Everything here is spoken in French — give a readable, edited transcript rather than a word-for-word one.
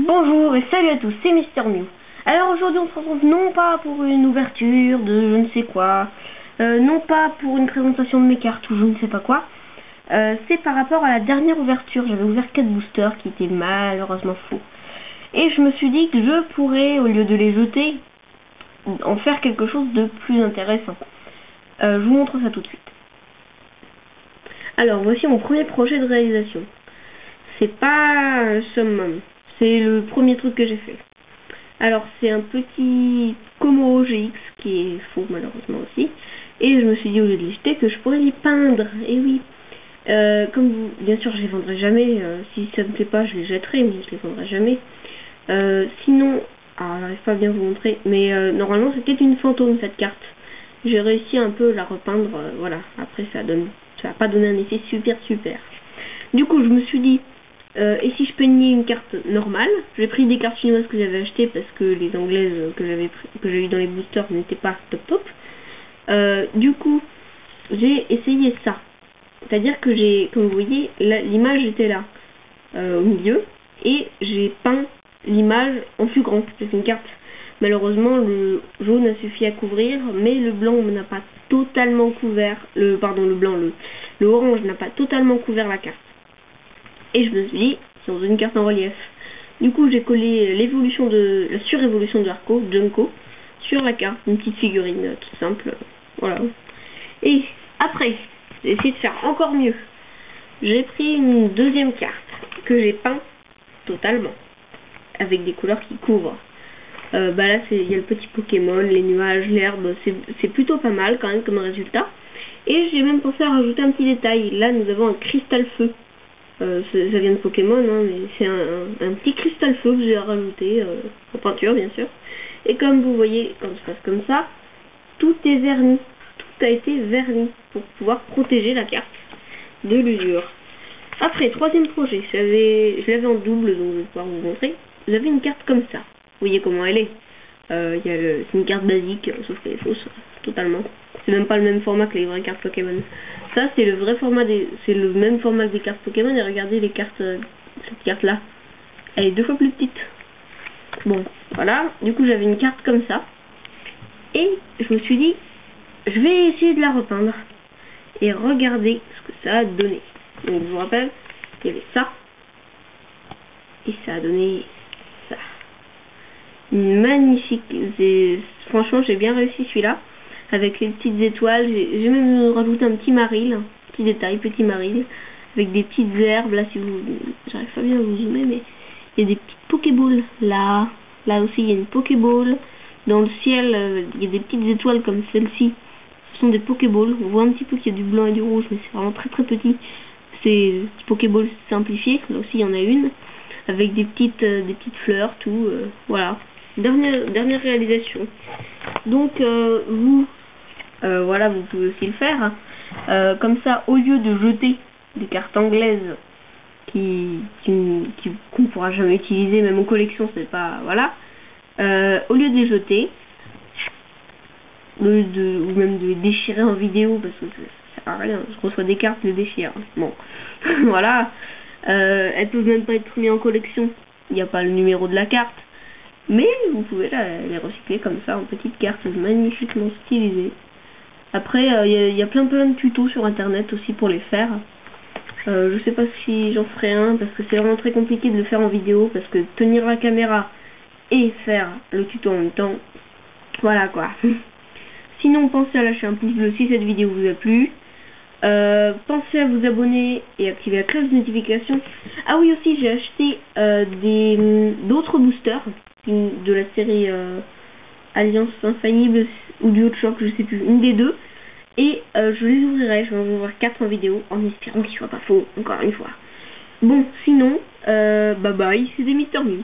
Bonjour et salut à tous, c'est Mister Mew. Alors aujourd'hui on se retrouve non pas pour une ouverture de je ne sais quoi, non pas pour une présentation de mes cartes ou je ne sais pas quoi, c'est par rapport à la dernière ouverture. J'avais ouvert 4 boosters qui étaient malheureusement faux. Et je me suis dit que je pourrais, au lieu de les jeter, en faire quelque chose de plus intéressant. Je vous montre ça tout de suite. Alors voici mon premier projet de réalisation. C'est pas un summum. C'est le premier truc que j'ai fait. Alors c'est un petit Komoro GX qui est faux malheureusement aussi. Et je me suis dit au lieu de les jeter que je pourrais les peindre. Et oui. Comme vous, bien sûr je les vendrai jamais. Si ça me plaît pas je les jetterai, mais je les vendrai jamais. Sinon, alors j'arrive pas à bien vous montrer, mais normalement c'était une fantôme cette carte. J'ai réussi un peu à la repeindre, voilà. Après ça a pas donné un effet super. Du coup je me suis dit et si je peignais une carte normale. J'ai pris des cartes chinoises que j'avais achetées parce que les anglaises que j'ai eu dans les boosters n'étaient pas top. Du coup, j'ai essayé ça. C'est-à-dire que comme vous voyez, l'image était là, au milieu, et j'ai peint l'image en plus grand. C'est une carte. Malheureusement, le jaune a suffi à couvrir, mais le blanc n'a pas totalement couvert. Le orange n'a pas totalement couvert la carte. Et je me suis dit, c'est dans une carte en relief. Du coup, j'ai collé la surévolution de Arco, Junko, sur la carte, une petite figurine toute simple, voilà. Et après, j'ai essayé de faire encore mieux. J'ai pris une deuxième carte que j'ai peint totalement, avec des couleurs qui couvrent. Là, il y a le petit Pokémon, les nuages, l'herbe, c'est plutôt pas mal quand même comme résultat. Et j'ai même pensé à rajouter un petit détail. Là, nous avons un cristal feu. Ça vient de Pokémon, hein, mais c'est un petit cristal feu que j'ai rajouté en peinture bien sûr. Et comme vous voyez, quand je passe comme ça, tout est verni, tout a été verni pour pouvoir protéger la carte de l'usure. Après, troisième projet, je l'avais en double, donc je vais pouvoir vous montrer. Vous avez une carte comme ça, vous voyez comment elle est. C'est une carte basique, sauf qu'elle est fausse, totalement. C'est même pas le même format que les vraies cartes Pokémon. Ça, c'est le vrai format c'est le même format que des cartes Pokémon. Et regardez les cartes, cette carte-là. Elle est 2 fois plus petite. Bon, voilà. Du coup, j'avais une carte comme ça. Et je me suis dit, je vais essayer de la repeindre. Et regardez ce que ça a donné. Donc, je vous rappelle, il y avait ça. Et ça a donné ça. Une magnifique. Franchement, j'ai bien réussi celui-là. Avec les petites étoiles, j'ai même rajouté un petit maril, petit détail, petit maril, avec des petites herbes, là si vous, j'arrive pas bien à vous zoomer, mais il y a des petites pokéballs, là aussi il y a une pokéball, dans le ciel il y a des petites étoiles comme celle-ci, ce sont des pokéballs, on voit un petit peu qu'il y a du blanc et du rouge, mais c'est vraiment très petit, c'est des pokéballs simplifiés, là aussi il y en a une, avec des petites fleurs, tout, voilà. Dernière réalisation. Donc voilà, vous pouvez aussi le faire. Comme ça, au lieu de jeter des cartes anglaises qu'on ne pourra jamais utiliser, même en collection, c'est pas voilà. Au lieu de les jeter, ou même de les déchirer en vidéo, parce que ça sert à rien. Je reçois des cartes, je les déchire. Bon, voilà. Elles peuvent même pas être mises en collection. Il n'y a pas le numéro de la carte. Mais vous pouvez les recycler comme ça en petites cartes magnifiquement stylisées. Après, il y a plein de tutos sur internet aussi pour les faire. Je sais pas si j'en ferai un parce que c'est vraiment très compliqué de le faire en vidéo parce que tenir la caméra et faire le tuto en même temps, voilà quoi. Sinon, pensez à lâcher un pouce bleu si cette vidéo vous a plu. Pensez à vous abonner et activer la cloche de notification. Ah oui, aussi j'ai acheté d'autres boosters de la série Alliance Infaillible ou du Hot Shock, je sais plus, une des deux. Et je les ouvrirai, je vais en ouvrir 4 en vidéo en espérant qu'ils soient pas faux, encore une fois. Bon, sinon, bye bye, c'était Mister Mew.